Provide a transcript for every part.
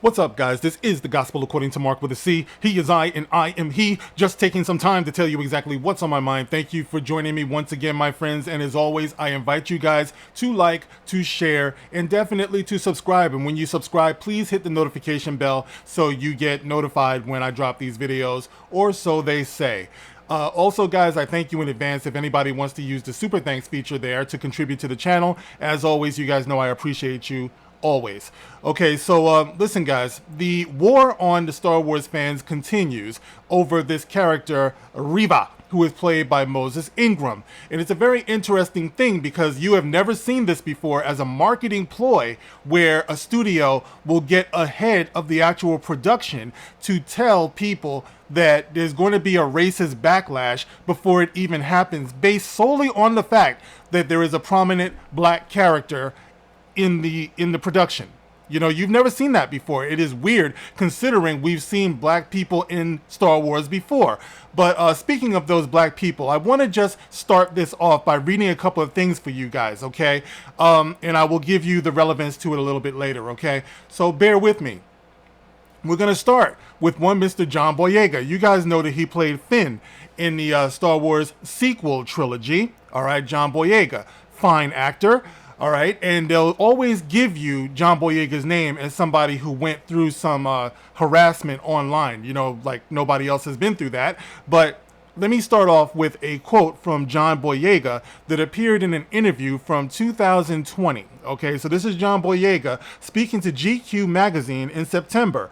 What's up, guys? This is the Gospel According to Mark with a C. He is I, and I am he. Just taking some time to tell you exactly what's on my mind. Thank you for joining me once again, my friends. And as always, I invite you guys to like, to share, and definitely to subscribe. And when you subscribe, please hit the notification bell so you get notified when I drop these videos, or so they say. Also, guys, I thank you in advance if anybody wants to use the Super Thanks feature there to contribute to the channel. As always, you guys know I appreciate you always. Okay, so listen, guys, the war on the Star Wars fans continues over this character, Reva, who is played by Moses Ingram. And it's a very interesting thing because you have never seen this before as a marketing ploy where a studio will get ahead of the actual production to tell people that there's going to be a racist backlash before it even happens, based solely on the fact that there is a prominent black character in the production. You know, you've never seen that before. It is weird considering we've seen black people in Star Wars before. But speaking of those black people, I want to just start this off by reading a couple of things for you guys, okay? And I will give you the relevance to it a little bit later, okay? So bear with me. We're going to start with one Mr. John Boyega. You guys know that he played Finn in the Star Wars sequel trilogy. All right, John Boyega, fine actor. All right, and they'll always give you John Boyega's name as somebody who went through some harassment online. You know, like nobody else has been through that. But let me start off with a quote from John Boyega that appeared in an interview from 2020. Okay, so this is John Boyega speaking to GQ magazine in September.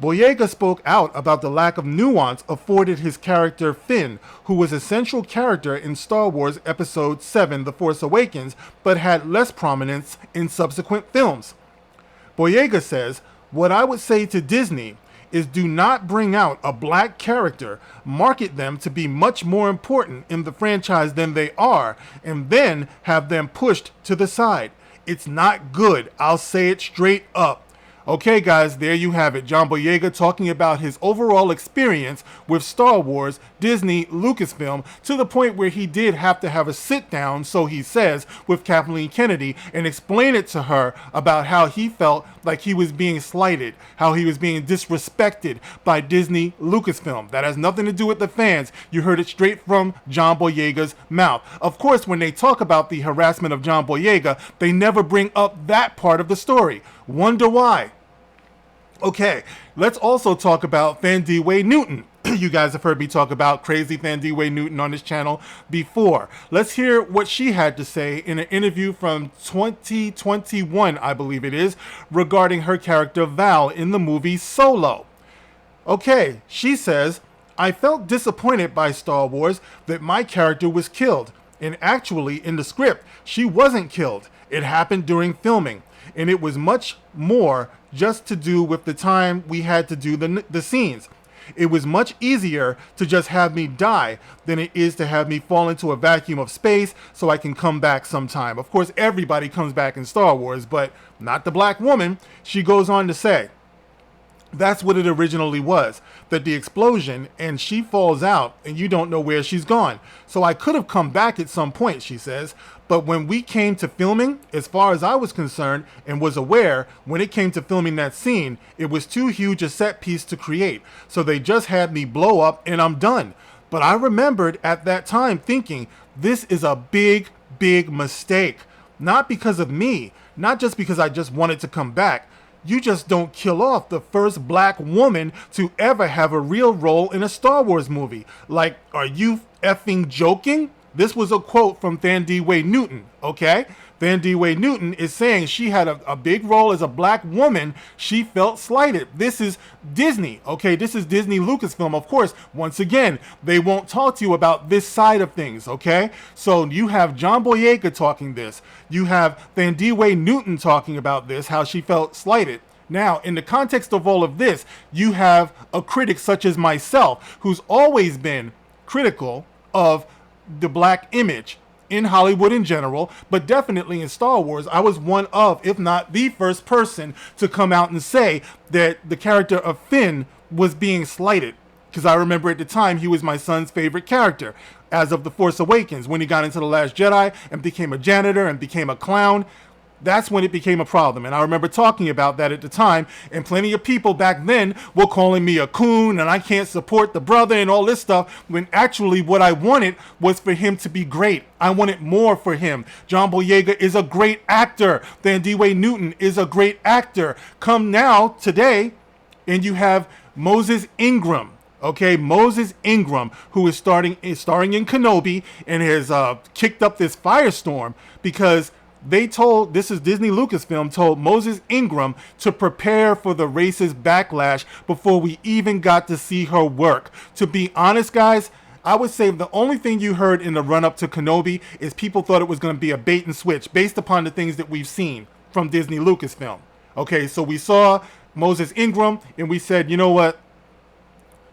Boyega spoke out about the lack of nuance afforded his character Finn, who was a central character in Star Wars Episode 7, The Force Awakens, but had less prominence in subsequent films. Boyega says, "What I would say to Disney is do not bring out a black character, market them to be much more important in the franchise than they are, and then have them pushed to the side. It's not good. I'll say it straight up." Okay, guys, there you have it. John Boyega talking about his overall experience with Star Wars, Disney, Lucasfilm, to the point where he did have to have a sit down, so he says, with Kathleen Kennedy and explain it to her about how he felt like he was being slighted, how he was being disrespected by Disney, Lucasfilm. That has nothing to do with the fans. You heard it straight from John Boyega's mouth. Of course, when they talk about the harassment of John Boyega, they never bring up that part of the story. Wonder why? Okay, let's also talk about Thandiwe Newton. You guys have heard me talk about crazy Thandiwe Newton on this channel before. Let's hear what she had to say in an interview from 2021, I believe it is, regarding her character Val in the movie Solo. Okay, she says, "I felt disappointed by Star Wars that my character was killed. And actually, in the script, she wasn't killed. It happened during filming. And it was much more just to do with the time we had to do the scenes. It was much easier to just have me die than it is to have me fall into a vacuum of space so I can come back sometime." Of course, everybody comes back in Star Wars, but not the black woman. She goes on to say, that's what it originally was, that the explosion, and she falls out and you don't know where she's gone. So I could have come back at some point, she says, but when we came to filming, as far as I was concerned and was aware, when it came to filming that scene, it was too huge a set piece to create. So they just had me blow up and I'm done. But I remembered at that time thinking, this is a big, big mistake. Not because of me, not just because I just wanted to come back. You just don't kill off the first black woman to ever have a real role in a Star Wars movie. Like, are you effing joking? This was a quote from Thandiwe Newton, okay? Thandiwe Newton is saying she had a big role as a black woman. She felt slighted. This is Disney, okay? This is Disney Lucasfilm. Of course, once again, they won't talk to you about this side of things, okay? So you have John Boyega talking this. You have Thandiwe Newton talking about this, how she felt slighted. Now, in the context of all of this, you have a critic such as myself, who's always been critical of the black image in Hollywood in general, but definitely in Star Wars. I was one of, if not the first person to come out and say that the character of Finn was being slighted. Because I remember at the time he was my son's favorite character. As of The Force Awakens, when he got into The Last Jedi and became a janitor and became a clown, That's when it became a problem. And I remember talking about that at the time, and plenty of people back then were calling me a coon and I can't support the brother and all this stuff, when actually what I wanted was for him to be great. I wanted more for him. John Boyega is a great actor. Thandiwe Newton is a great actor. Come now, today, and you have Moses Ingram. Okay, Moses Ingram, who is starring in Kenobi and has kicked up this firestorm because they told, this is Disney Lucasfilm, told Moses Ingram to prepare for the racist backlash before we even got to see her work. To be honest, guys, I would say the only thing you heard in the run-up to Kenobi is people thought it was going to be a bait and switch based upon the things that we've seen from Disney Lucasfilm. Okay, so we saw Moses Ingram and we said, you know what?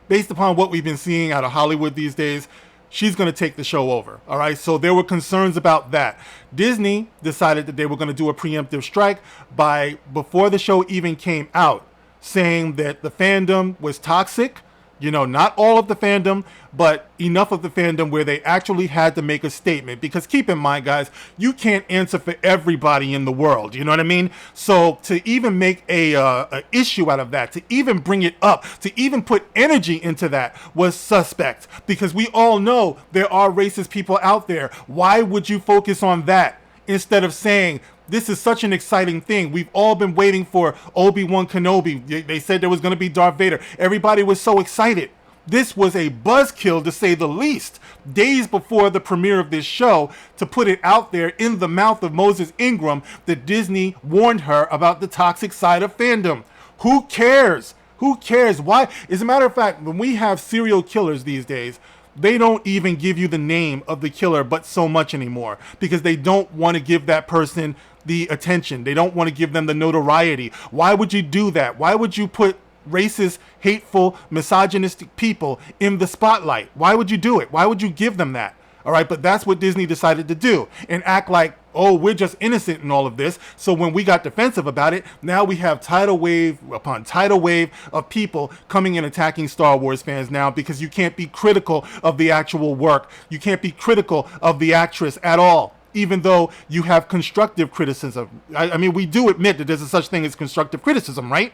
Based upon what we've been seeing out of Hollywood these days, she's going to take the show over. All right. So there were concerns about that. Disney decided that they were going to do a preemptive strike before the show even came out, saying that the fandom was toxic. You know, not all of the fandom, but enough of the fandom where they actually had to make a statement. Because keep in mind, guys, you can't answer for everybody in the world. You know what I mean? So to even make a issue out of that, to even bring it up, to even put energy into that was suspect. Because we all know there are racist people out there. Why would you focus on that instead of saying, this is such an exciting thing. We've all been waiting for Obi-Wan Kenobi. They said there was going to be Darth Vader. Everybody was so excited. This was a buzzkill, to say the least, days before the premiere of this show, to put it out there in the mouth of Moses Ingram that Disney warned her about the toxic side of fandom. Who cares? Who cares? Why? As a matter of fact, when we have serial killers these days, they don't even give you the name of the killer but so much anymore, because they don't want to give that person the attention. They don't want to give them the notoriety. Why would you do that? Why would you put racist, hateful, misogynistic people in the spotlight? Why would you do it? Why would you give them that? All right, but that's what Disney decided to do, and act like, oh, we're just innocent in all of this. So when we got defensive about it, now we have tidal wave upon tidal wave of people coming and attacking Star Wars fans now, because you can't be critical of the actual work. You can't be critical of the actress at all, even though you have constructive criticism. I mean, we do admit that there's a such thing as constructive criticism, right?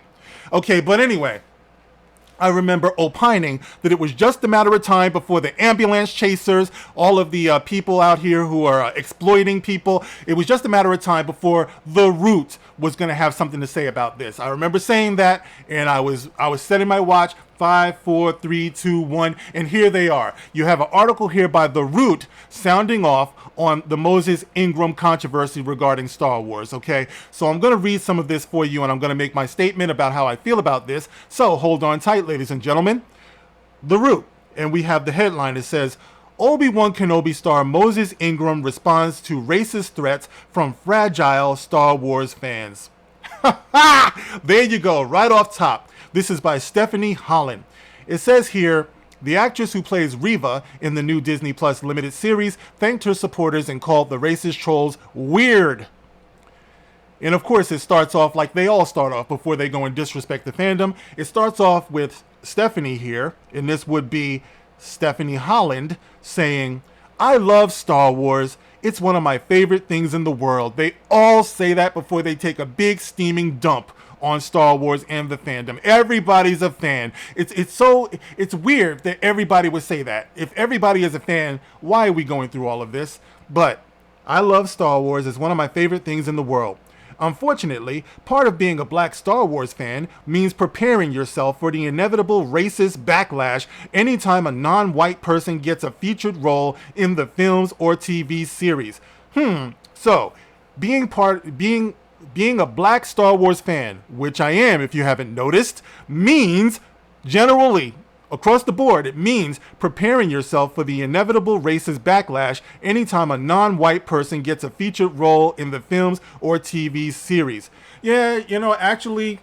Okay, but anyway, I remember opining that it was just a matter of time before the ambulance chasers, all of the people out here who are exploiting people, it was just a matter of time before The Root was going to have something to say about this. I remember saying that, and I was setting my watch, 5, 4, 3, 2, 1, and here they are. You have an article here by The Root sounding off on the Moses Ingram controversy regarding Star Wars, okay? So I'm going to read some of this for you, and I'm going to make my statement about how I feel about this. So hold on tight, ladies and gentlemen. The Root, and we have the headline. It says, Obi-Wan Kenobi star Moses Ingram responds to racist threats from fragile Star Wars fans. There you go, right off top. This is by Stephanie Holland. It says here, the actress who plays Reva in the new Disney Plus limited series thanked her supporters and called the racist trolls weird. And of course, it starts off like they all start off before they go and disrespect the fandom. It starts off with Stephanie here, and this would be Stephanie Holland saying, I love Star Wars. It's one of my favorite things in the world. They all say that before they take a big steaming dump on Star Wars and the fandom. Everybody's a fan. It's weird that everybody would say that. If everybody is a fan, why are we going through all of this? But I love Star Wars. It's one of my favorite things in the world. Unfortunately, part of being a black Star Wars fan means preparing yourself for the inevitable racist backlash anytime a non-white person gets a featured role in the films or TV series. So, being a black Star Wars fan, which I am if you haven't noticed, means generally, across the board, it means preparing yourself for the inevitable racist backlash anytime a non-white person gets a featured role in the films or TV series. Yeah, you know, actually,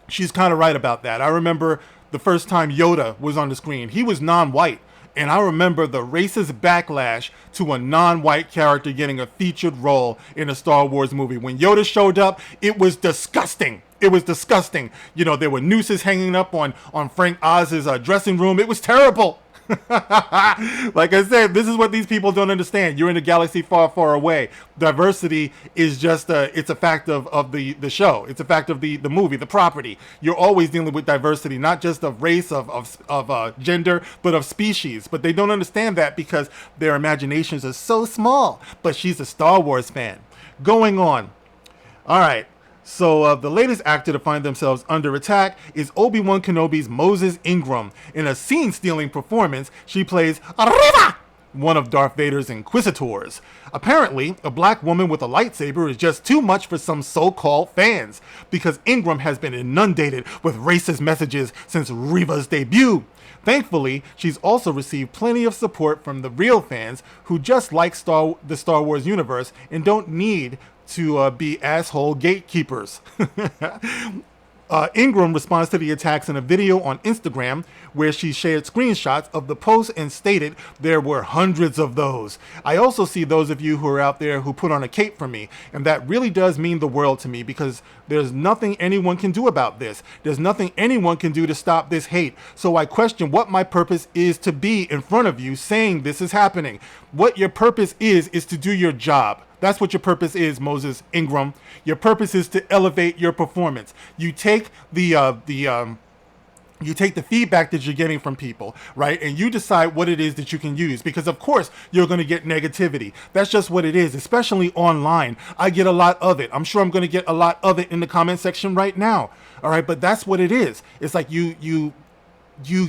she's kind of right about that. I remember the first time Yoda was on the screen. He was non-white. And I remember the racist backlash to a non-white character getting a featured role in a Star Wars movie. When Yoda showed up, it was disgusting. It was disgusting. You know, there were nooses hanging up on Frank Oz's dressing room. It was terrible. Like I said, this is what these people don't understand. You're in a galaxy far, far away. Diversity is just it's a fact of the show. It's a fact of the movie, the property. You're always dealing with diversity, not just of race, of gender, but of species. But they don't understand that because their imaginations are so small. But she's a Star Wars fan. Going on. All right. So the latest actor to find themselves under attack is Obi-Wan Kenobi's Moses Ingram. In a scene-stealing performance, she plays Reva, one of Darth Vader's Inquisitors. Apparently, a black woman with a lightsaber is just too much for some so-called fans, because Ingram has been inundated with racist messages since Reva's debut. Thankfully, she's also received plenty of support from the real fans who just like the Star Wars universe and don't need to be asshole gatekeepers. Ingram responds to the attacks in a video on Instagram where she shared screenshots of the post and stated there were hundreds of those. I also see those of you who are out there who put on a cape for me, and that really does mean the world to me because there's nothing anyone can do about this. There's nothing anyone can do to stop this hate. So I question what my purpose is to be in front of you saying this is happening. What your purpose is to do your job. That's what your purpose is, Moses Ingram. Your purpose is to elevate your performance. You take the feedback that you're getting from people, right? And you decide what it is that you can use, because of course you're going to get negativity. That's just what it is, especially online. I get a lot of it. I'm sure I'm going to get a lot of it in the comment section right now. All right, but that's what it is. It's like you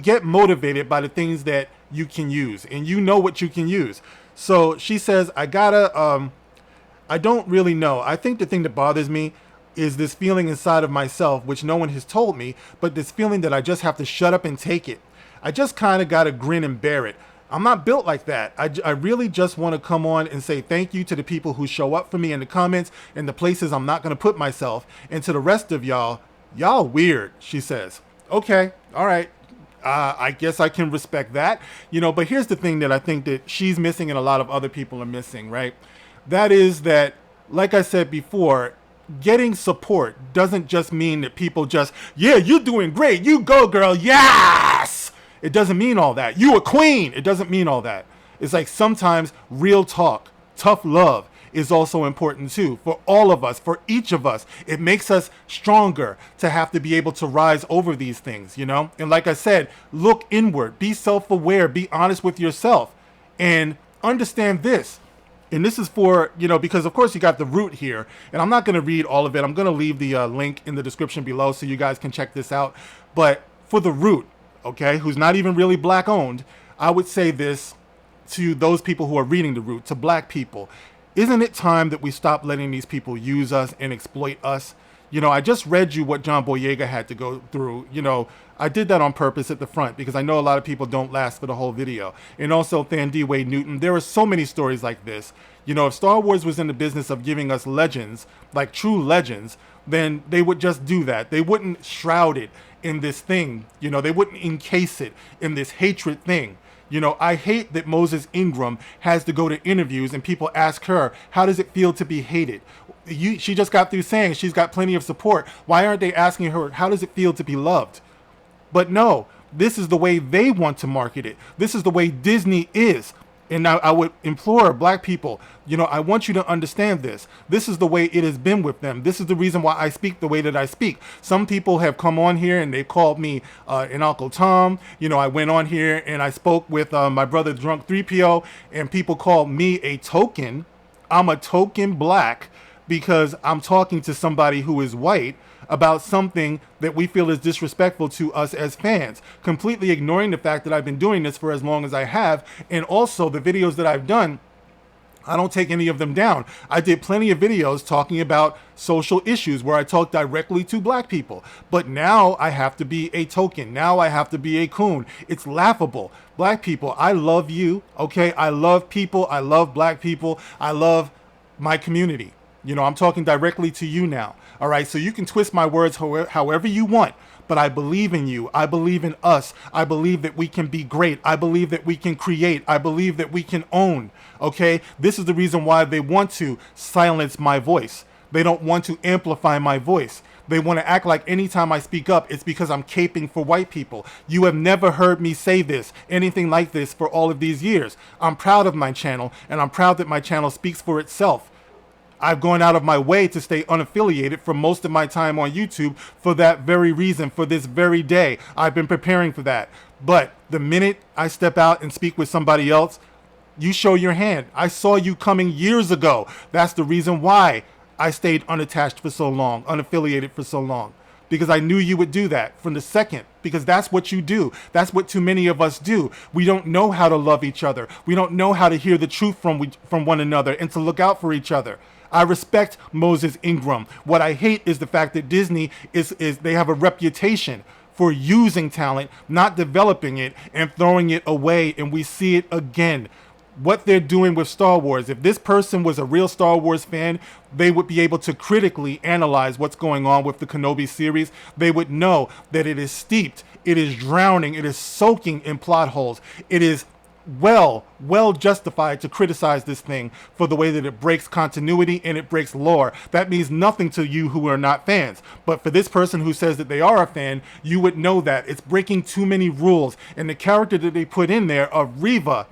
get motivated by the things that you can use, and you know what you can use. So she says, I don't really know. I think the thing that bothers me is this feeling inside of myself, which no one has told me, but this feeling that I just have to shut up and take it. I just kind of got to grin and bear it. I'm not built like that. I really just want to come on and say thank you to the people who show up for me in the comments and the places I'm not going to put myself. And to the rest of y'all weird, she says. Okay, all right. I guess I can respect that. But here's the thing that I think that she's missing and a lot of other people are missing, right? That is that, like I said before, getting support doesn't just mean that people just, yeah, you're doing great. You go, girl. Yes. It doesn't mean all that. You a queen. It doesn't mean all that. It's like sometimes real talk, tough love is also important too for all of us, for each of us. It makes us stronger to have to be able to rise over these things, And like I said, look inward, be self-aware, be honest with yourself, and understand this. And this is for, because of course you got the root here, and I'm not going to read all of it. I'm going to leave the link in the description below so you guys can check this out. But for the root, okay, who's not even really black owned, I would say this to those people who are reading the root, to black people. Isn't it time that we stop letting these people use us and exploit us? I just read you what John Boyega had to go through. I did that on purpose at the front because I know a lot of people don't last for the whole video. And also Thandiwe Newton. There are so many stories like this. If Star Wars was in the business of giving us legends, like true legends, then they would just do that. They wouldn't shroud it in this thing. They wouldn't encase it in this hatred thing. I hate that Moses Ingram has to go to interviews and people ask her, how does it feel to be hated? She just got through saying she's got plenty of support. Why aren't they asking her, how does it feel to be loved? But no, this is the way they want to market it. This is the way Disney is. And I would implore black people, I want you to understand this. This is the way it has been with them. This is the reason why I speak the way that I speak. Some people have come on here and they called me an Uncle Tom. I went on here and I spoke with my brother Drunk 3PO, and people called me a token. I'm a token black because I'm talking to somebody who is white about something that we feel is disrespectful to us as fans, completely ignoring the fact that I've been doing this for as long as I have. And also the videos that I've done, I don't take any of them down. I did plenty of videos talking about social issues where I talk directly to black people. But now I have to be a token. Now I have to be a coon. It's laughable. Black people, I love you, okay? I love people. I love black people. I love my community. I'm talking directly to you now. All right, so you can twist my words however you want, but I believe in you. I believe in us. I believe that we can be great. I believe that we can create. I believe that we can own. Okay, this is the reason why they want to silence my voice. They don't want to amplify my voice. They want to act like anytime I speak up, it's because I'm caping for white people. You have never heard me say this, anything like this, for all of these years. I'm proud of my channel, and I'm proud that my channel speaks for itself. I've gone out of my way to stay unaffiliated for most of my time on YouTube for that very reason, for this very day. I've been preparing for that. But the minute I step out and speak with somebody else, you show your hand. I saw you coming years ago. That's the reason why I stayed unattached for so long, unaffiliated for so long, because I knew you would do that from the second, because that's what you do. That's what too many of us do. We don't know how to love each other. We don't know how to hear the truth from one another and to look out for each other. I respect Moses Ingram. What I hate is the fact that Disney they have a reputation for using talent, not developing it, and throwing it away, and we see it again. What they're doing with Star Wars. If this person was a real Star Wars fan, they would be able to critically analyze what's going on with the Kenobi series. They would know that it is steeped, it is drowning, it is soaking in plot holes. It is well justified to criticize this thing for the way that it breaks continuity and it breaks lore. That means nothing to you who are not fans. But for this person who says that they are a fan, you would know that it's breaking too many rules. And the character that they put in there of Reva,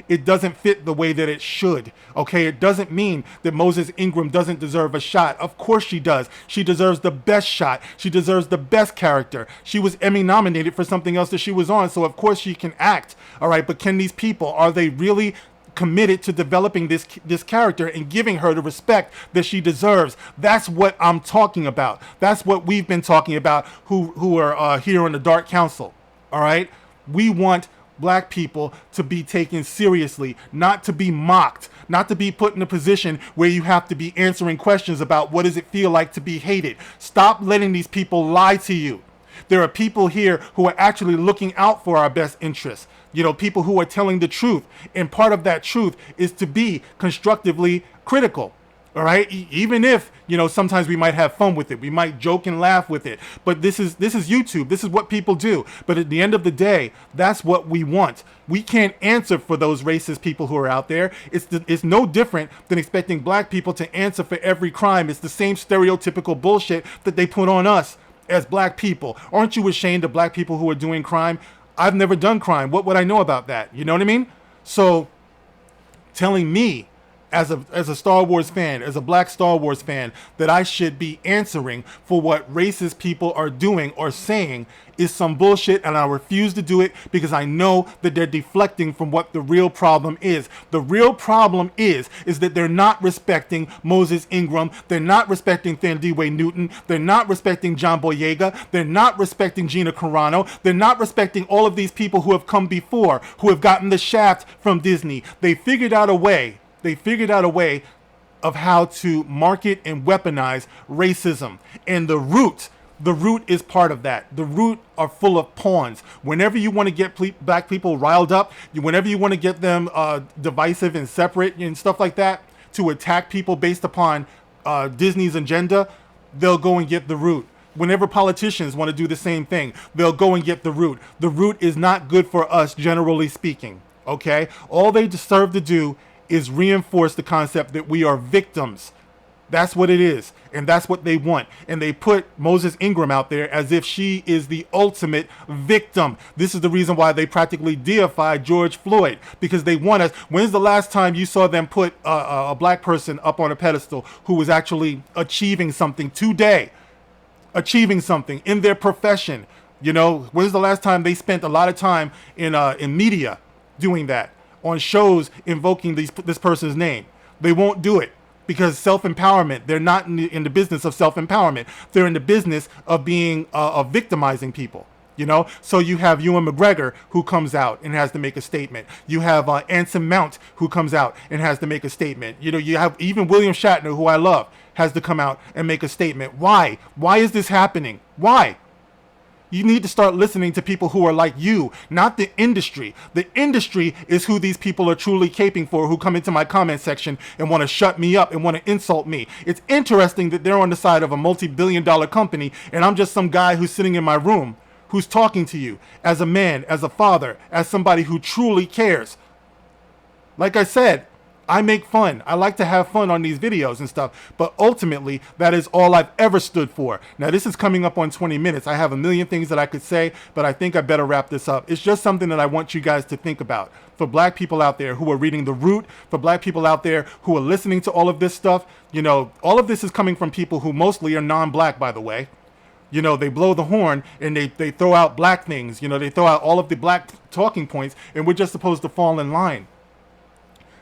it doesn't fit the way that it should. Okay, it doesn't mean that Moses Ingram doesn't deserve a shot. Of course she does. She deserves the best shot. She deserves the best character. She was Emmy nominated for something else that she was on, so of course she can act. All right, but can these people, are they really committed to developing this character and giving her the respect that she deserves? That's what I'm talking about. That's what we've been talking about who are here on the Dark Council. All right, we want Black people to be taken seriously, not to be mocked, not to be put in a position where you have to be answering questions about what does it feel like to be hated. Stop letting these people lie to you. There are people here who are actually looking out for our best interests. You know, people who are telling the truth. And part of that truth is to be constructively critical. All right, even if, you know, sometimes we might have fun with it, we might joke and laugh with it, but this is YouTube. This is what people do. But at the end of the day, that's what we want. We can't answer for those racist people who are out there. It's no different than expecting Black people to answer for every crime. It's the same stereotypical bullshit that they put on us as Black people. Aren't you ashamed of Black people who are doing crime? I've never done crime. What would I know about that? You know what I mean? So telling me as a Star Wars fan, as a Black Star Wars fan, that I should be answering for what racist people are doing or saying is some bullshit, and I refuse to do it because I know that they're deflecting from what the real problem is. The real problem is that they're not respecting Moses Ingram, they're not respecting Thandiwe Newton, they're not respecting John Boyega, they're not respecting Gina Carano, they're not respecting all of these people who have come before, who have gotten the shaft from Disney. They figured out a way of how to market and weaponize racism. And the root is part of that. The root are full of pawns. Whenever you want to get Black people riled up, whenever you want to get them divisive and separate and stuff like that, to attack people based upon Disney's agenda, they'll go and get the root. Whenever politicians want to do the same thing, they'll go and get the root. The root is not good for us, generally speaking. Okay? All they deserve to do is reinforce the concept that we are victims. That's what it is, and that's what they want. And they put Moses Ingram out there as if she is the ultimate victim. This is the reason why they practically deified George Floyd, because they want us. When's the last time you saw them put a Black person up on a pedestal who was actually achieving something today, achieving something in their profession? You know, when's the last time they spent a lot of time in media doing that, on shows invoking this person's name? They won't do it because self-empowerment. They're not in the business of self-empowerment. They're in the business of being of victimizing people. You know, so you have Ewan McGregor who comes out and has to make a statement. You have Anson Mount who comes out and has to make a statement. You know, you have even William Shatner, who I love, has to come out and make a statement. Why? Why is this happening? Why? You need to start listening to people who are like you, not the industry. The industry is who these people are truly caping for, who come into my comment section and want to shut me up and want to insult me. It's interesting that they're on the side of a multi-billion-dollar company, and I'm just some guy who's sitting in my room, who's talking to you as a man, as a father, as somebody who truly cares. Like I said, I make fun. I like to have fun on these videos and stuff, but ultimately, that is all I've ever stood for. Now, this is coming up on 20 minutes. I have a million things that I could say, but I think I better wrap this up. It's just something that I want you guys to think about. For black people out there who are reading The Root, for black people out there who are listening to all of this stuff, you know, all of this is coming from people who mostly are non-black, by the way. You know, they blow the horn and they throw out black things. You know, they throw out all of the black talking points, and we're just supposed to fall in line.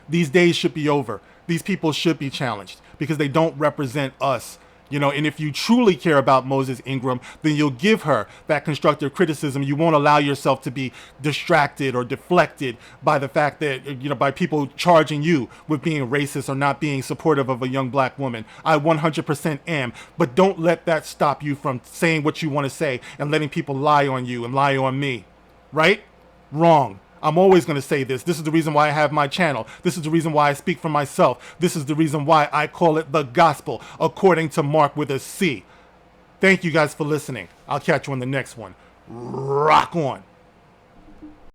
These days should be over. These people should be challenged because they don't represent us. You know, and if you truly care about Moses Ingram, then you'll give her that constructive criticism. You won't allow yourself to be distracted or deflected by the fact that, you know, by people charging you with being racist or not being supportive of a young black woman. I 100% am. But don't let that stop you from saying what you want to say and letting people lie on you and lie on me. Right? Wrong. I'm always going to say this. This is the reason why I have my channel. This is the reason why I speak for myself. This is the reason why I call it the gospel, according to Mark with a C. Thank you guys for listening. I'll catch you on the next one. Rock on.